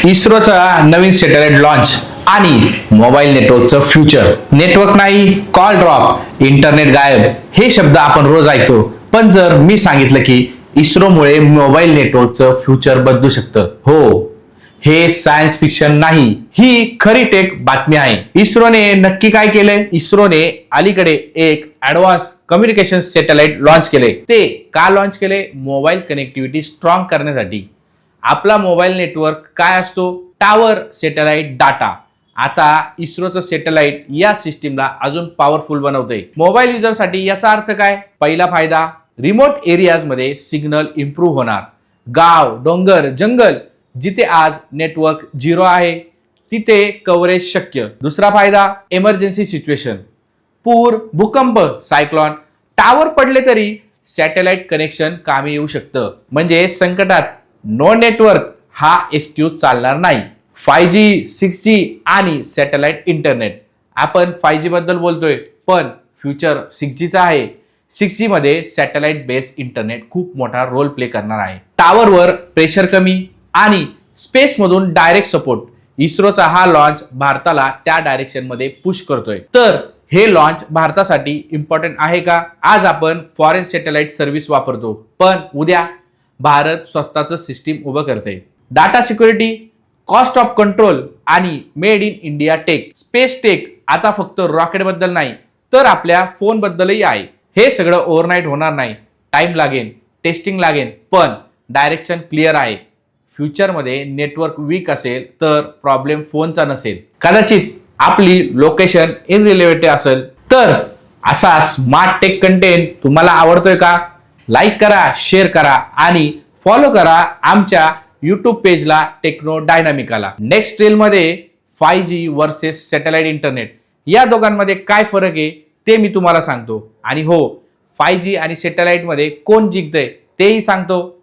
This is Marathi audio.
इस्रोचा नवीन सॅटेलाइट लॉन्च आणि मोबाईल नेटवर्कचं फ्युचर. नेटवर्क नाही, कॉल ड्रॉप, इंटरनेट गायब हे शब्द आपण रोज ऐकतो. पण जर मी सांगितलं की इस्रोमुळे मोबाईल नेटवर्कचं फ्युचर बदलू शकतं, हो, हे सायन्स फिक्शन नाही, ही खरी टेक बातमी आहे. इस्रोने नक्की काय केलंय? इस्रोने अलीकडे एक ऍडव्हान्स कम्युनिकेशन सॅटेलाइट लॉन्च केले. ते का लॉन्च केले? मोबाईल कनेक्टिव्हिटी स्ट्रॉंग करण्यासाठी. आपला मोबाईल नेटवर्क काय असतो? Tower satellite data. आता इस्रोचं सॅटेलाइट या सिस्टीमला अजून पॉवरफुल बनवते. मोबाईल युजरसाठी याचा अर्थ काय? पहिला फायदा, रिमोट एरियाज मध्ये सिग्नल इम्प्रूव्ह होणार. गाव, डोंगर, जंगल जिथे आज नेटवर्क 0 आहे तिथे कव्हरेज शक्य. दुसरा फायदा, इमर्जन्सी सिच्युएशन, पूर, भूकंप, सायक्लॉन, टावर पडले तरी सॅटेलाइट कनेक्शन कामी येऊ शकतं. म्हणजे संकटात नो नेटवर्क हा एक्सक्यूज चालणार नाही. 5G, 6G आणि सॅटेलाइट इंटरनेट. आपण 5G बद्दल बोलतोय, पण फ्युचर 6Gचा आहे. 6G मध्ये सॅटेलाइट बेस्ड इंटरनेट खूप मोठा रोल प्ले करणार आहे. टावरवर प्रेशर कमी आणि स्पेस मधून डायरेक्ट सपोर्ट. इस्रोचा हा लॉन्च भारताला त्या डायरेक्शन मध्ये पुश करतोय. तर हे लॉन्च भारतासाठी इम्पॉर्टंट आहे का? आज आपण फॉरेन सॅटेलाइट सर्व्हिस वापरतो, पण उद्या भारत स्वतःचं सिस्टीम उभं करते. Data security, cost of control आणि made in India tech. Space tech आता फक्त रॉकेट बद्दल नाही, तर आपल्या फोन बद्दलही आहे. हे सगळं ओव्हरनाईट होणार नाही. टाइम लागेल, टेस्टिंग लागेल, पण डायरेक्शन क्लिअर आहे. फ्युचरमध्ये नेटवर्क वीक असेल तर प्रॉब्लेम फोनचा नसेल, कदाचित आपली लोकेशन इनरिलेव्हेंट असेल. तर असा स्मार्ट टेक कंटेंट तुम्हाला आवडतोय का? लाईक करा, शेअर करा आणि फॉलो करा आमच्या YouTube पेजला टेक्नो डायनामिकाला. नेक्स्ट रीलमध्ये 5G वर्सेस सॅटेलाइट इंटरनेट या दोघांमध्ये काय फरक आहे ते मी तुम्हाला सांगतो. आणि हो, 5G आणि सॅटेलाइटमध्ये कोण जिंकतंय तेही सांगतो.